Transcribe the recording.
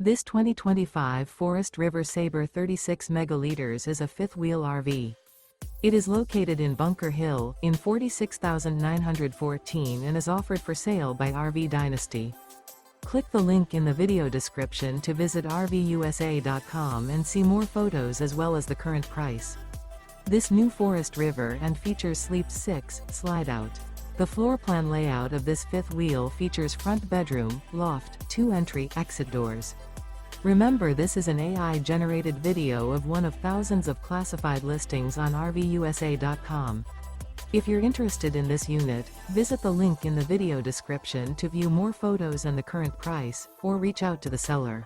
This 2025 Forest River Sabre 36 megaliters is a fifth-wheel RV. It is located in Bunker Hill, in 46,914 and is offered for sale by RV Dynasty. Click the link in the video description to visit RVUSA.com and see more photos as well as the current price. This new Forest River and features Sleep 6, Slideout. The floor plan layout of this fifth wheel features front bedroom, loft, 2 entry, exit doors. Remember, this is an AI-generated video of one of thousands of classified listings on RVUSA.com. If you're interested in this unit, visit the link in the video description to view more photos and the current price, or reach out to the seller.